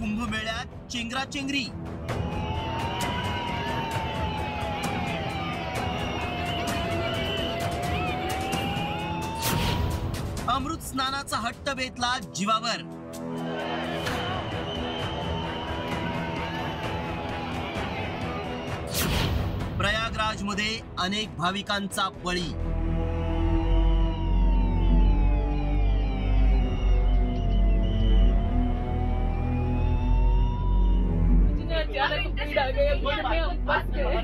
कुंभमेळ्यात चेंगराचेंगरी। अमृत स्नानाचा हट्ट बेतला जीवावर। प्रयागराज मध्ये अनेक भाविकांचा बळी। भीड़ आ गई, भीड़ में हम फंस गए।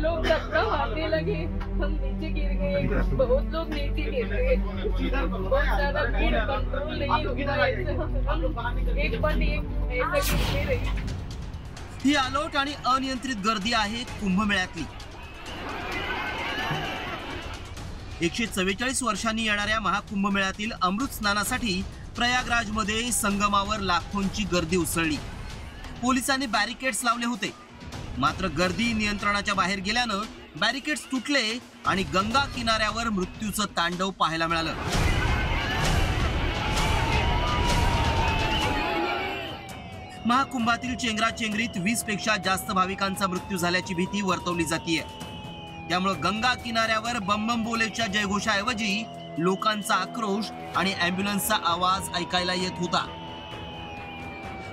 लोग धक्का मारने लगे, हम नीचे गिर गए। बहुत लोग नीचे गिर गए। बहुत ज्यादा भीड़ कंट्रोल नहीं होता है। एक पल ऐसा गिरते रही। ही अलोट आणि अनियंत्रित गर्दी आहे कुंभमेळ्यातली। 144 वर्षांनी येणाऱ्या महाकुंभमेळ्यातील अमृत स्नानासाठी प्रयागराजमध्ये संगमावर लाखोंची गर्दी उसळली। पोलिसांनी बॅरिकेड्स लावले होते, मात्र गर्दी नियंत्रणाच्या बाहेर गेल्यानं बॅरिकेड्स तुटले आणि गंगा किनाऱ्यावर मृत्यूचं तांडव पाहायला मिळालं। महाकुंभातील चेंगराचेंगरीत 20 पेक्षा जास्त भाविकांचा मृत्यू झाल्याची भीती वर्तवली जाते। त्यामुळे गंगा किनाऱ्यावर बम बोलेच्या जयघोषाऐवजी लोकांचा आक्रोश आणि अँब्युलन्सचा आवाज ऐकायला येत होता।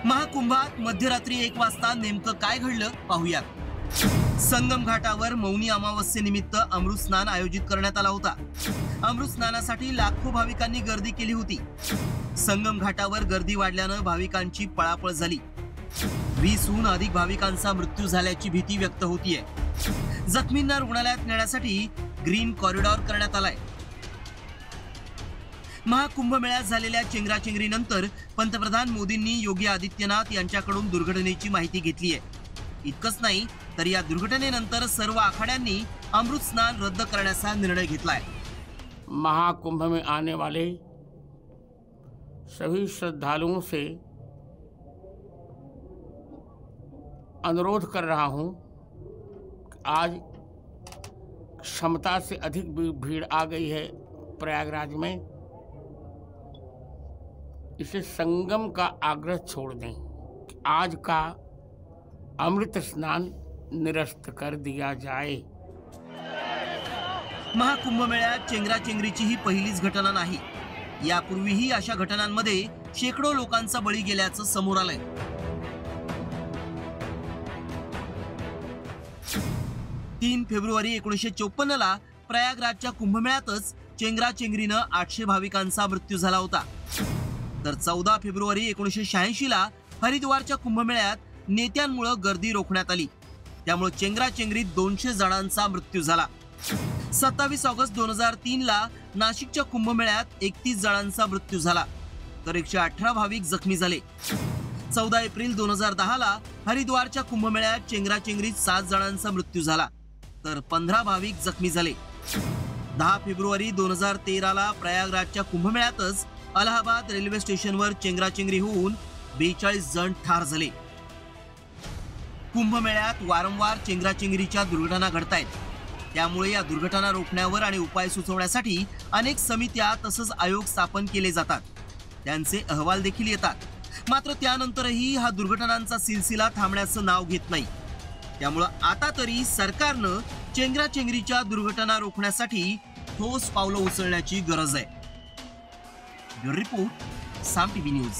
महाकुंभात मध्यरात्री 1 वाजता नेमकं काय घडलं पाहूयात। संगम घाटावर मौनी अमावस्येनिमित्त अमृत स्नान आयोजित करण्यात आला होता। अमृत स्नानासाठी लाखो भाविकांनी गर्दी केली होती। संगम घाटावर गर्दी वाढल्यानं भाविकांची पळापळ झाली। 20हून अधिक भाविकांचा मृत्यू झाल्याची भीती व्यक्त होतीये। जखमींना रुग्णालयात नेण्यासाठी ग्रीन कॉरिडॉर करण्यात आलाय। महाकुंभमेळ्यात झालेल्या चेंगराचेंगरीनंतर पंतप्रधान मोदींनी योगी आदित्यनाथ यांच्याकडून दुर्घटनेची माहिती घेतली आहे। इतकंच नाही तर या दुर्घटनेनंतर सर्व आखाड्यांनी अमृत स्नान रद्द करण्याचा निर्णय घेतलाय। महाकुंभ में आने वाले सभी श्रद्धालुओं से अनुरोध कर रहा हूं, आज क्षमता से अधिक भीड़ आ गई है प्रयागराज में। इसे संगम का आग्रह छोड़ दें कि आज का अमृत स्नान निरस्त कर दिया जाए। महाकुंभमेळ्यात चेंगराचेंगरीची ही पहिलीच घटना नाही। यापूर्वीही अशा घटनांमध्ये शेकडो लोकांचा बळी गेल्याचं समोर आलंय। 3 फेब्रुवारी 1954 ला प्रयागराजच्या कुंभमेळ्यातच चेंगराचेंगरीनं 800 भाविकांचा मृत्यू झाला होता। तर 14 फेब्रुवारी 1986 ला हरिद्वारच्या कुंभमेळ्यात नेत्यांमुळे गर्दी रोखण्यात आली, त्यामुळे चेंगराचेंगरीत 200 जणांचा मृत्यू झाला। 27 ऑगस्ट 2003 ला नाशिकच्या कुंभमेळ्यात 31 जणांचा मृत्यू झाला, तर 118 भाविक जखमी झाले। 14 एप्रिल 2010 ला हरिद्वारच्या कुंभमेळ्यात चेंगराचेंगरीत 7 जणांचा मृत्यू झाला, तर 15 भाविक जखमी झाले। 10 फेब्रुवारी 2013 ला प्रयागराजच्या कुंभमेळ्यातच अलाहाबाद रेल्वे स्टेशनवर चेंगराचेंगरी होऊन 42 जण ठार झाले। कुंभमेळ्यात वारंवार चेंगराचेंगरीच्या दुर्घटना घडतायत, त्यामुळे या दुर्घटना रोखण्यावर आणि उपाय सुचवण्यासाठी अनेक समित्या तसंच आयोग स्थापन केले जातात, त्यांचे अहवाल देखील येतात। मात्र त्यानंतरही हा दुर्घटनांचा सिलसिला थांबण्याचं नाव घेत नाही। त्यामुळे आता तरी सरकारनं चेंगराचेंगरीच्या दुर्घटना रोखण्यासाठी ठोस पावलं उचलण्याची गरज आहे। ब्युरो रिपोर्ट, साम टीव्ही न्यूज।